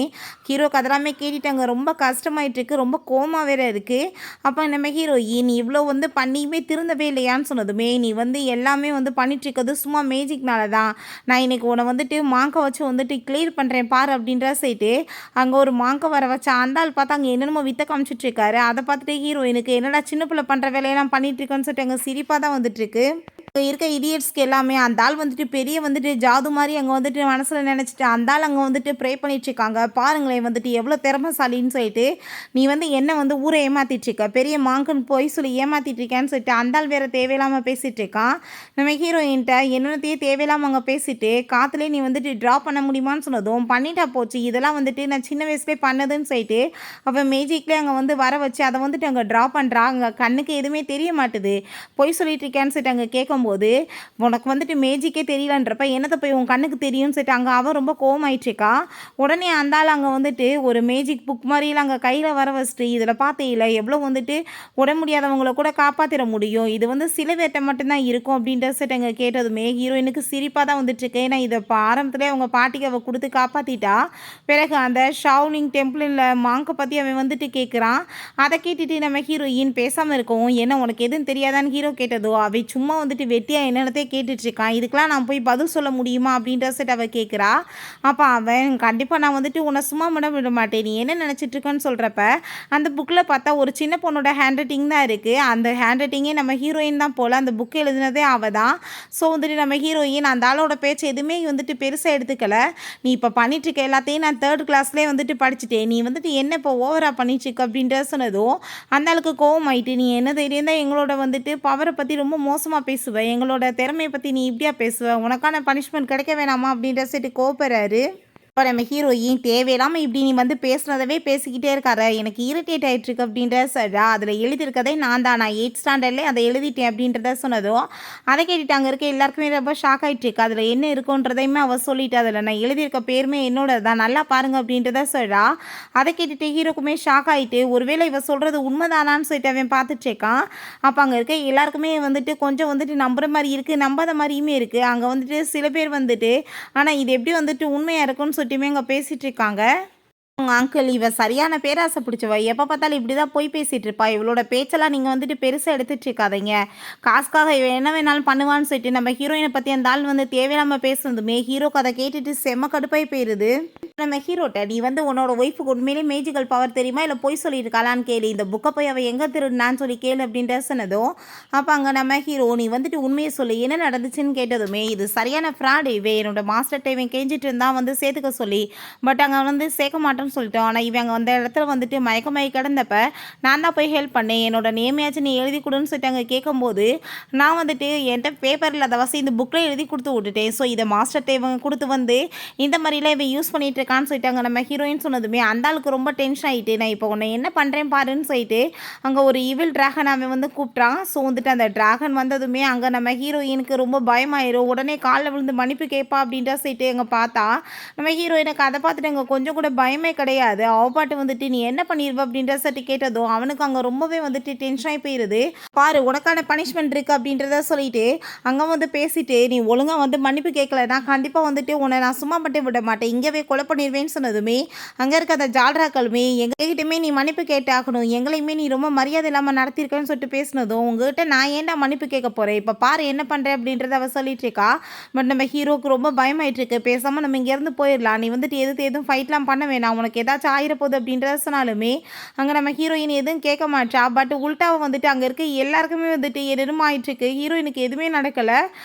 ஹீரோக்கு அதெல்லாமே கேட்டுட்டு அங்கே ரொம்ப கஷ்டமாயிட்டு இருக்கு, ரொம்ப கோமா வேற இருக்குது. அப்போ நம்ம ஹீரோயின் இவ்வளோ வந்து பண்ணியுமே திருந்தவே இல்லையான்னு சொன்னதுமே நீ வந்து எல்லாமே வந்து பண்ணிட்டு இருக்கிறது சும்மா மேஜிக்னால தான், நான் இன்னைக்கு உன்னை வந்துட்டு மாங்க வச்சு வந்துட்டு கிளியர் பண்ணுறேன் பாரு அப்படின்ற சொல்லிட்டு அங்கே ஒரு மாங்க வர வச்சா. அந்த ஆள் பார்த்தா அங்கே என்னென்னமோ வித்த காமிச்சிட்டு இருக்காரு. அதை பார்த்துட்டு ஹீரோயினுக்கு என்னடா சின்ன பிள்ளை பண்ணுற வேலையெல்லாம் பண்ணிட்டு இருக்கேன்னு சொல்லிட்டு அங்கே சிரிப்பாக தான் வந்துட்டுருக்கு. இருக்க இடியட்ஸ்க்கு எல்லாமே அந்த ஆள் வந்துட்டு பெரிய வந்துட்டு ஜாது மாதிரி அங்கே வந்துட்டு மனசில் நினச்சிட்டு அந்த ஆள் அங்கே வந்துட்டு ப்ரே பண்ணிட்டுருக்காங்க. பாருங்களேன் வந்துட்டு எவ்வளோ திறமைசாலின்னு சொல்லிட்டு, நீ வந்து என்ன வந்து ஊரை ஏமாற்றிட்டுருக்க, பெரிய மாங்குன்னு போய் சொல்லி ஏமாற்றிட்டுருக்கேன்னு சொல்லிட்டு அந்த ஆள் வேறு தேவையில்லாமல் பேசிகிட்டு இருக்கான். நம்ம ஹீரோயின்ட்ட என்னத்தையே தேவையில்லாமல் அங்கே பேசிட்டு காற்றுலேயே நீ வந்துட்டு ட்ரா பண்ண முடியுமான்னு சொன்னதும் பண்ணிட்டா போச்சு, இதெல்லாம் வந்துட்டு நான் சின்ன வயசுலேயே பண்ணதுன்னு சொல்லிட்டு அவள் மேஜிக்லேயே அங்கே வந்து வர வச்சு அதை வந்துட்டு அங்கே ட்ரா பண்ணுறா. அங்கே கண்ணுக்கு எதுவுமே தெரிய மாட்டுது, பொய் சொல்லிட்டு இருக்கேன்னு சொல்லிட்டு அங்கே கேட்கும் போது உனக்கு வந்துட்டு மேஜிக்கே தெரியலன்றப்ப என்னத்தை போய் உன் கண்ணுக்கு தெரியும்னு சொல்லிட்டு அங்கே அவன் ரொம்ப கோவமாயிட்டுருக்கா. உடனே அந்த ஆள் அங்கே வந்துட்டு ஒரு மேஜிக் புக் மாதிரிலாம் அங்கே கையில் வர வச்சுட்டு இதில் பார்த்தீங்கள எவ்வளோ வந்துட்டு உட முடியாதவங்கள கூட காப்பாற்றிட முடியும், இது வந்து சில வேட்டை மட்டும்தான் இருக்கும் அப்படின்ற சொல்லிட்டு அங்கே கேட்டதுமே ஹீரோயினுக்கு சிரிப்பாக தான் வந்துட்டுருக்கு. ஏன்னா இதை ஆரம்பத்துலேயே அவங்க பாட்டிக்கு அவள் கொடுத்து காப்பாற்றிட்டா. பிறகு அந்த ஷாவ்லிங் டெம்பிளில் மாங்கை பற்றி அவன் வந்துட்டு கேட்குறான். அதை கேட்டுட்டு நம்ம ஹீரோயின் பேசாமல் இருக்கவும் என்ன உனக்கு எதுவும் தெரியாதான்னு ஹீரோ கேட்டதோ அவை சும்மா வந்துட்டு வெட்டியாக என்னென்னத்தே கேட்டுட்ருக்கான், இதுக்கெலாம் நான் போய் பதில் சொல்ல முடியுமா அப்படின்ற செட் அவள் கேட்குறா. அப்போ அவன் கண்டிப்பாக நான் வந்துட்டு உன்னை சும்மா விட மாட்டேன், நீ என்ன நினச்சிட்ருக்கன்னு சொல்கிறப்ப அந்த புக்கில் பார்த்தா ஒரு சின்ன பொண்ணோட ஹேண்ட் ரைட்டிங் தான் இருக்குது. அந்த ஹேண்ட் ரைட்டிங்கே நம்ம ஹீரோயின் தான் போல், அந்த புக்கு எழுதினதே அவள் தான். ஸோ வந்துட்டு நம்ம ஹீரோயின் அந்த ஆளோட பேச்சு எதுவுமே வந்துட்டு பெருசாக எடுத்துக்கல. நீ இப்போ பண்ணிட்டுருக்க எல்லாத்தையும் நான் 3rd கிளாஸ்லேயே வந்துட்டு படிச்சுட்டேன், நீ வந்துட்டு என்ன இப்போ ஓவராக பண்ணிட்டுருக்க அப்படின்ற சொன்னதும் அந்த ஆளுக்கு கோவம் ஆயிட்டு, நீ என்ன தைரியம் தான் எங்களோட வந்துட்டு பவரை பற்றி ரொம்ப மோசமாக பேசுவேன், எங்களோட திறமையை பற்றி நீ இப்படியா பேசுவேன், உனக்கான பனிஷ்மெண்ட் கிடைக்க வேணாமா அப்படின்ற சொல்லிட்டு கோபப்படுறாரு. இப்போ நம்ம ஹீரோயின் தேவையில்லாமல் இப்படி நீ வந்து பேசுனதவே பேசிக்கிட்டே இருக்காரு, எனக்கு இரிட்டேட் ஆகிட்டுருக்கு அப்படின்ற சொல்கிறா. அதில் எழுதியிருக்கதே நான் 8th ஸ்டாண்டர்ட்லேயே அதை எழுதிட்டேன் அப்படின்றத சொன்னதும் அதை கேட்டுட்டு அங்கே இருக்க எல்லாருக்குமே ரொம்ப ஷாக் ஆகிட்டுருக்கு. அதில் என்ன இருக்குன்றதையுமே அவள் சொல்லிட்டு அதில் நான் எழுதியிருக்க பேருமே என்னோட தான், நல்லா பாருங்கள் அப்படின்றத சொல்கிறா. அதை கேட்டுட்டு ஹீரோக்குமே ஷாக் ஆகிட்டு ஒருவேளை இவள் சொல்கிறது உண்மைதானான்னு சொல்லிட்டு அவன் பார்த்துட்ருக்கான். அப்போ அங்கே இருக்க எல்லாருக்குமே வந்துட்டு கொஞ்சம் வந்துட்டு நம்புகிற மாதிரி இருக்குது, நம்பாத மாதிரியுமே இருக்குது. அங்கே வந்துட்டு சில பேர் வந்துட்டு ஆனால் இது எப்படி வந்துட்டு உண்மையாக இருக்குன்னு சொல்லிட்டுமே அங்கே பேசிகிட்டு இருக்காங்க. உங்க அங்கிள் இவ சரியான பேராசை பிடிச்சவ, எப்போ பார்த்தாலும் இப்படி தான் போய் பேசிகிட்டு இருப்பா, இவளோட பேச்செல்லாம் நீங்கள் வந்துட்டு பெருசாக எடுத்துகிட்டு இருக்காதீங்க, காசுக்காக இவ என்ன வேணாலும் பண்ணுவான்னு சொல்லிட்டு நம்ம ஹீரோயினை பற்றி அந்த ஆள் வந்து தேவையில்லாமல் பேசுனதுமே ஹீரோக்கு அதை கேட்டுட்டு செம்ம கடுப்பாய் போயிடுது. நம்ம ஹீரோட்ட நீ வந்து உன்னோட ஒய்ஃபுக்கு உண்மையிலே மேஜிக்கல் பவர் தெரியுமா இல்லை போய் சொல்லியிருக்காளான்னு கேளு, இந்த புக்கை போய் அவள் எங்கே திருடுனான்னு சொல்லி கேளு அப்படின்ற சொன்னதும் அப்போ அங்கே நம்ம ஹீரோ நீ வந்துட்டு உண்மையை சொல்லி என்ன நடந்துச்சுன்னு கேட்டதுமே இது சரியான ஃப்ராடு, இவன் என்னோட மாஸ்டர் டைவன் கேஞ்சிட்டு இருந்தால் வந்து சேர்த்துக்க சொல்லி பட் அங்கே வந்து சேர்க்க மாட்டேன்னு பண்ணியிருக்காருன்னு சொல்லிட்டு. ஆனால் இவங்க அந்த இடத்துல வந்துட்டு மயக்கமாயி கிடந்தப்ப நான் தான் போய் ஹெல்ப் பண்ணேன். என்னோட நேமையாச்சும் நீ எழுதி கொடுன்னு சொல்லிட்டு அங்கே கேட்கும்போது நான் வந்துட்டு என்கிட்ட பேப்பரில் அதை இந்த புக்கில் எழுதி கொடுத்து விட்டுட்டேன். ஸோ இதை மாஸ்டர்கிட்ட இவங்க கொடுத்து வந்து இந்த மாதிரிலாம் இவன் யூஸ் பண்ணிட்டு இருக்கான்னு சொல்லிட்டாங்க. நம்ம ஹீரோயின் சொன்னதுமே அந்த ஆளுக்கு ரொம்ப டென்ஷன் ஆகிட்டு, நான் இப்போ உன்னை என்ன பண்ணுறேன் பாருன்னு சொல்லிட்டு அங்கே ஒரு ஈவில் டிராகன் அவன் வந்து கூப்பிட்றான். ஸோ வந்துட்டு அந்த டிராகன் வந்ததுமே அங்கே நம்ம ஹீரோயினுக்கு ரொம்ப பயமாயிரும். உடனே காலில் விழுந்து மன்னிப்பு கேட்பா அப்படின்ற சொல்லிட்டு எங்கே பார்த்தா நம்ம ஹீரோயினுக்கு அதை பார்த்துட்டு அங்கே கொஞ்சம் கூட பயமே கிடையாது. அவ பாட்டு வந்துட்டு நீ என்ன பண்ணிடுவ அப்படின்ற சட்டி கேட்டதும் அவனுக்கு அங்கே ரொம்பவே வந்துட்டு டென்ஷன் ஆகி போயிடுது. பாரு உனக்கான பனிஷ்மெண்ட் இருக்குது அப்படின்றத சொல்லிட்டு அங்கே வந்து பேசிட்டு நீ ஒழுங்காக வந்து மன்னிப்பு கேட்கலன்னா கண்டிப்பாக வந்துட்டு உன்னை நான் சும்மா மட்டும் விட மாட்டேன், இங்கேவே கொலை பண்ணிடுவேன்னு சொன்னதுமே அங்கே இருக்க அந்த ஜால்ராக்களுமே எங்ககிட்டயுமே நீ மன்னிப்பு கேட்டாகணும், எங்களையுமே நீ ரொம்ப மரியாதை இல்லாமல் நடத்திருக்கேன்னு சொல்லிட்டு பேசினதும் உங்ககிட்ட நான் ஏன்டா மன்னிப்பு கேட்க போகிறேன், இப்போ பாரு என்ன பண்ணுறேன் அப்படின்றத அவள் சொல்லிட்டு இருக்கா. பட் நம்ம ஹீரோக்கு ரொம்ப பயமாயிட்டு இருக்கு. பேசாமல் நம்ம இங்கேருந்து போயிடலாம், நீ வந்துட்டு எதுவும் ஃபைட்லாம் பண்ண வேணாம், உனக்கு ஏதாச்சும் ஆயிரப்போகுது அப்படின்றத சொன்னாலுமே அங்கே நம்ம ஹீரோயின் எதுவும் கேட்க மாட்டா. பட் உல்ட்டாவை வந்துட்டு அங்கே இருக்க எல்லாருக்குமே வந்துட்டு என்னென்னமோ ஆயிட்டுருக்கு. ஹீரோயினுக்கு எதுவுமே நடக்கலை.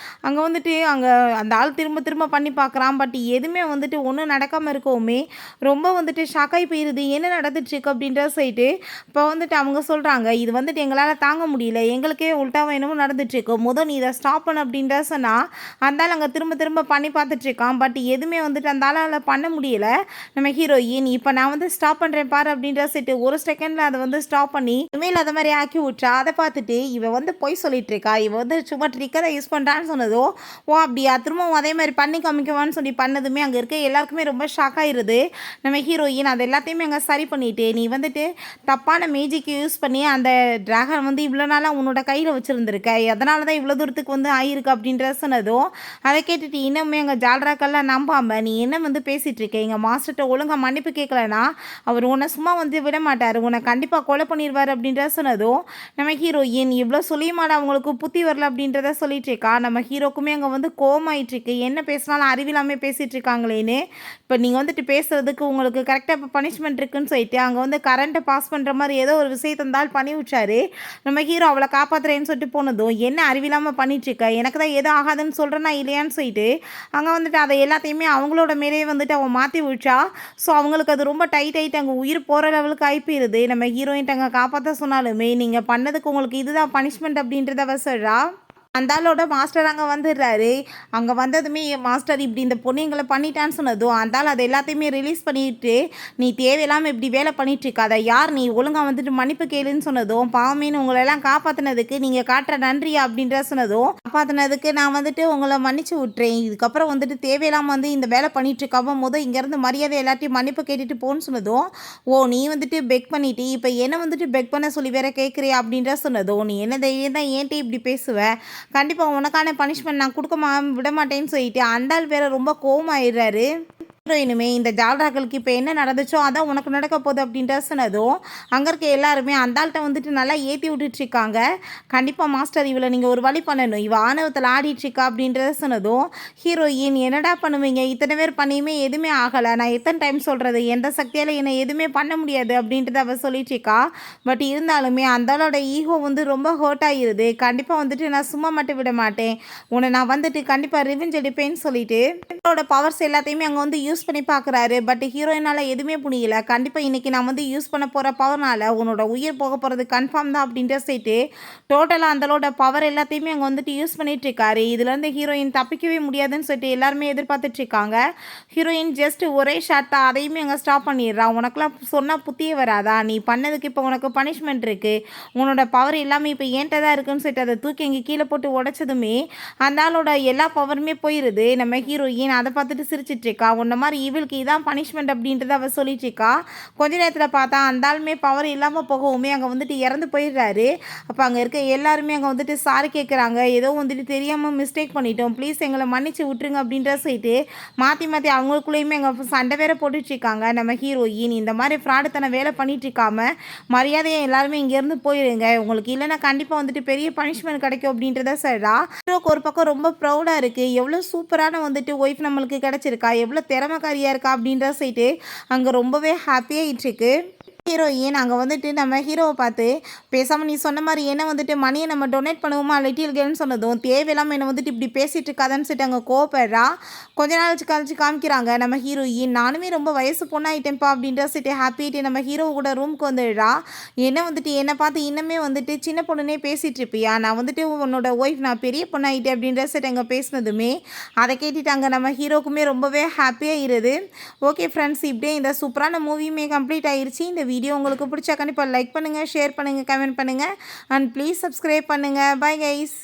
அங்கே வந்துட்டு அங்கே அந்த ஆள் திரும்ப திரும்ப பண்ணி பார்க்குறான். பட் எதுவுமே வந்துட்டு ஒன்றும் நடக்காமல் இருக்கவுமே ரொம்ப வந்துட்டு ஷாக்காகி போயிடுது. என்ன நடந்துட்டுருக்கு அப்படின்ற சொல்லிட்டு இப்போ வந்துட்டு அவங்க சொல்கிறாங்க இது வந்துட்டு எங்களால் தாங்க முடியல, எங்களுக்கே உல்ட்டாவை என்னமோ நடந்துட்டுருக்கு, முதல் நீ இதை ஸ்டாப் பண்ண அப்படின்ற சொன்னால் அந்த ஆள் அங்கே திரும்ப திரும்ப பண்ணி பார்த்துட்ருக்கான். பட் எதுவுமே வந்துட்டு அந்த ஆளால் பண்ண முடியல. நம்ம ஹீரோயின் இப்போ நான் வந்து ஸ்டாப் பண்ணுறேன் பாரு அப்படின்ற சொல்லிட்டு ஒரு செகண்டில் அதை வந்து ஸ்டாப் பண்ணி இனிமேல் அதை மாதிரி ஆக்கி விட்றா. அதை பார்த்துட்டு இவன் வந்து பொய் சொல்லிட்டு இருக்கா, இவன் வந்து சும்மா ட்ரிக்கரை யூஸ் பண்ணுறான்னு சொன்னதோ ஓ அப்படியா திரும்பவும் அதே மாதிரி பண்ணி காமிக்குவான்னு சொல்லி பண்ணதுமே அங்கே இருக்க எல்லாருக்குமே ரொம்ப ஷாக் ஆயிடுது. நம்ம ஹீரோயின் அது எல்லாத்தையுமே அங்கே சரி பண்ணிட்டு நீ வந்துட்டு தப்பான மேஜிக்கு யூஸ் பண்ணி அந்த டிராகன் வந்து இவ்வளோ நாளாக உன்னோட கையில் வச்சுருந்துருக்க, அதனால தான் இவ்வளோ தூரத்துக்கு வந்து ஆயிருக்கு அப்படின்ற சொன்னதும் அதை கேட்டுட்டு இன்னுமே எங்கள் ஜால்ராக்கெல்லாம் நம்பாமல் நீ என்ன வந்து பேசிகிட்டு இருக்க, எங்கள் மாஸ்டர்கிட்ட ஒழுங்காக மன்னிப்பு கேட்கலனா அவர் உன்னை சும்மா வந்து விட மாட்டார், உன்னை கண்டிப்பாக கொலை பண்ணிடுவார் அப்படின்ற சொன்னதும் நம்ம ஹீரோயின் இவ்வளோ சொல்லியுமாடா அவங்களுக்கு புத்தி வரல அப்படின்றத சொல்லிட்டு இருக்கா. நம்ம ஹீரோக்குமே அங்கே வந்து கோமாயிட்ருக்கு, என்ன பேசினாலும் அறிவில்லாமல் பேசிகிட்டு இருக்காங்களேன்னு. இப்போ நீங்கள் வந்துட்டு பேசுகிறதுக்கு உங்களுக்கு கரெக்டாக இப்போ பனிஷ்மெண்ட் இருக்குன்னு சொல்லிட்டு அங்கே வந்து கரண்ட்டை பாஸ் பண்ணுற மாதிரி ஏதோ ஒரு விஷயத்தை இருந்தாலும் பண்ணி விட்டாரு. நம்ம ஹீரோ அவளை காப்பாற்றுறேன்னு சொல்லிட்டு போனதும் என்ன அறிவில்லாமல் பண்ணிட்டுருக்க, எனக்கு தான் எதுவும் ஆகாதுன்னு சொல்கிறேன்னா இல்லையான்னு சொல்லிட்டு அங்கே வந்துட்டு அதை எல்லாத்தையுமே அவங்களோட மேலேயே வந்துட்டு அவன் மாற்றி விட்டா. ஸோ அவங்களுக்கு அது ரொம்ப டைட் ஆகிட்டு அங்கே உயிர் போகிற லெவலுக்கு ஆகிப்போயிருது. நம்ம ஹீரோயின்ட்டு அங்கே காப்பாற்ற சொன்னாலுமே நீங்கள் பண்ணதுக்கு உங்களுக்கு இதுதான் பனிஷ்மெண்ட் அப்படின்றத அவ சொல்கிறா. அந்த ஆளோட மாஸ்டர் அங்கே வந்துடுறாரு. அங்கே வந்ததுமே மாஸ்டர் இப்படி இந்த பொண்ணு எங்களை பண்ணிட்டான்னு சொன்னதும் அந்த ஆள் அதை எல்லாத்தையுமே ரிலீஸ் பண்ணிட்டு நீ தேவையில்லாமல் இப்படி வேலை பண்ணிட்டுருக்காத, யார் நீ ஒழுங்காக வந்துட்டு மன்னிப்பு கேளுன்னு சொன்னதும் பாவமேன்னு உங்களெல்லாம் காப்பாற்றினதுக்கு நீங்கள் காட்டுற நன்றியா அப்படின்ற சொன்னதும் காப்பாற்றினதுக்கு நான் வந்துட்டு உங்களை மன்னிச்சு விட்றேன், இதுக்கப்புறம் வந்துட்டு தேவையில்லாமல் வந்து இந்த வேலை பண்ணிட்டுருக்காம இங்கேருந்து மரியாதை எல்லாத்தையும் மன்னிப்பு கேட்டுட்டு போன்னு சொன்னதும் ஓ நீ வந்துட்டு பெக் பண்ணிட்டு இப்போ என்ன வந்துட்டு பெக் பண்ண சொல்லி வேற கேட்குறியா அப்படின்ற சொன்னதும் நீ என்ன தைரியம் தான் ஏன்ட்டு இப்படி பேசுவேன், கண்டிப்பாக உனக்கான பனிஷ்மெண்ட் நான் கொடுக்க விட மாட்டேன்னு சொல்லிட்டு அந்த ஆள் வேற ரொம்ப கோவமாயிடுறாரு. ஹீரோயினுமே இந்த ஜால்ராக்களுக்கு இப்போ என்ன நடந்துச்சோ அதான் உனக்கு நடக்க போகுது அப்படின்ற சொன்னதும் அங்கே இருக்க எல்லாருமே அந்த ஆள்கிட்ட வந்துட்டு நல்லா ஏற்றி விட்டுட்ருக்காங்க. கண்டிப்பாக மாஸ்டர் இவளை நீங்கள் ஒரு வழி பண்ணணும், இவள் ஆணவத்தில் ஆடிட்டுருக்கா அப்படின்றத சொன்னதும் ஹீரோயின் என்னடா பண்ணுவீங்க, இத்தனை பேர் பண்ணியுமே எதுவுமே ஆகலை, நான் எத்தனை டைம் சொல்கிறது எந்த சக்தியால் என்னை எதுவுமே பண்ண முடியாது அப்படின்றத அவள் சொல்லிட்டுருக்கா. பட் இருந்தாலுமே அந்த ஆளோட ஈகோ வந்து ரொம்ப ஹர்ட் ஆகிடுது. கண்டிப்பாக வந்துட்டு நான் சும்மா மட்டும் விட மாட்டேன், உன்னை நான் வந்துட்டு கண்டிப்பாக ரிவெஞ்ச் எடுப்பேன்னு சொல்லிட்டு அவளோட பவர்ஸ் எல்லாத்தையுமே அங்கே வந்து யூஸ் பண்ணி பார்க்குறாரு. பட் ஹீரோயினால் எதுவுமே புரியல. கண்டிப்பாக இன்றைக்கி நான் வந்து யூஸ் பண்ண போகிற பவர்னால் உன்னோட உயிர் போக போகிறது கன்ஃபார்ம் தான் அப்படின்ற சொல்லிட்டு டோட்டலாக அந்தளோட பவர் எல்லாத்தையுமே அங்கே வந்துட்டு யூஸ் பண்ணிகிட்ருக்காரு. இதுலேருந்து ஹீரோயின் தப்பிக்கவே முடியாதுன்னு சொல்லிட்டு எல்லாருமே எதிர்பார்த்துட்ருக்காங்க. ஹீரோயின் ஜஸ்ட் ஒரே ஷாட் தான், அதையுமே அங்கே ஸ்டாப் பண்ணிடுறான். உனக்குலாம் சொன்னால் புத்தியே வராதா, நீ பண்ணதுக்கு இப்போ உனக்கு பனிஷ்மெண்ட் இருக்குது, உன்னோட பவர் எல்லாமே இப்போ ஏன்ட்ட தான் இருக்குன்னு சொல்லிட்டு அதை தூக்கி இங்கே கீழே போட்டு உடைச்சதுமே அந்த ஆளோட எல்லா பவருமே போயிடுது. நம்ம ஹீரோயின் அதை பார்த்துட்டு சிரிச்சிட்ருக்கா. உன்ன மாதிரி ஈவிலுக்கு இதான் பனிஷ்மெண்ட் அப்படின்றத அவள் சொல்லிட்டுருக்கா. கொஞ்ச நேரத்தில் பார்த்தா அந்த ஆளுமே பவர் இல்லாமல் போகவுமே அங்கே வந்துட்டு இறந்து போயிடுறாரு. அப்போ அங்கே இருக்க எல்லாருமே அங்கே வந்துட்டு சாரி கேட்குறாங்க, ஏதோ வந்துட்டு தெரியாமல் மிஸ்டேக் பண்ணிட்டோம், ப்ளீஸ் எங்களை மன்னிச்சு விட்டுருங்க அப்படின்ற சொல்லிட்டு மாற்றி மாற்றி அவங்களுக்குள்ளேயுமே அங்கே சண்டை வேற போட்டுட்ருக்காங்க. நம்ம ஹீரோயின் இந்த மாதிரி ஃப்ராடுத்தனை வேலை பண்ணிட்டுருக்காம மரியாதையை எல்லாருமே இங்கேருந்து போயிடுங்க, உங்களுக்கு இல்லைன்னா கண்டிப்பாக வந்துட்டு பெரிய பனிஷ்மெண்ட் கிடைக்கும் அப்படின்றத சொல்கிறா. ஹீரோக்கு ஒரு பக்கம் ரொம்ப ப்ரௌடாக இருக்குது, எவ்வளோ சூப்பரான வந்துட்டு ஒய்ஃப் நம்மளுக்கு கிடச்சிருக்கா, எவ்வளோ திறமைக்காரியாக இருக்கா அப்படின்ற சொல்லிட்டு அங்கே ரொம்பவே ஹாப்பியாகிட்டுருக்கு. ஹீரோயின் அங்கே வந்துட்டு நம்ம ஹீரோவை பார்த்து பேசாமல் நீ சொன்ன மாதிரி என்ன வந்துட்டு மணியை நம்ம டொனேட் பண்ணுவோமா லிட்டில் கேர்ள்னு சொன்னதும் தேவையில்லாமல் என்னை வந்துட்டு இப்படி பேசிகிட்டு இருக்காதான்னு சொல்லிட்டு அங்கே கோவப்படுறா. கொஞ்ச நாள் கழிச்சு காமிக்கிறாங்க நம்ம ஹீரோயின் நானுமே ரொம்ப வயசு பொண்ணாயிட்டேன்ப்பா அப்படின்ற சொல்லிட்டு ஹாப்பிட்டு நம்ம ஹீரோ கூட ரூமுக்கு வந்துடுறா. என்ன வந்துட்டு என்னை பார்த்து இன்னுமே வந்துட்டு சின்ன பொண்ணுனே பேசிகிட்டு இருப்பியா, நான் வந்துட்டு உன்னோட ஒய்ஃப், நான் பெரிய பொண்ணாயிட்டேன் அப்படின்ற சொல்லிட்டு அங்கே பேசினதுமே அதை கேட்டுட்டாங்க நம்ம ஹீரோக்குமே ரொம்பவே ஹாப்பியாக இருது. ஓகே ஃப்ரெண்ட்ஸ், இப்படியே இந்த சூப்பரான மூவியுமே கம்ப்ளீட் ஆயிடுச்சு. இந்த வீடியோ உங்களுக்கு பிடிச்சா கண்டிப்பாக லைக் பண்ணுங்கள், ஷேர் பண்ணுங்கள், கமெண்ட் பண்ணுங்கள் அண்ட் ப்ளீஸ் சப்ஸ்கிரைப் பண்ணுங்கள். Bye guys.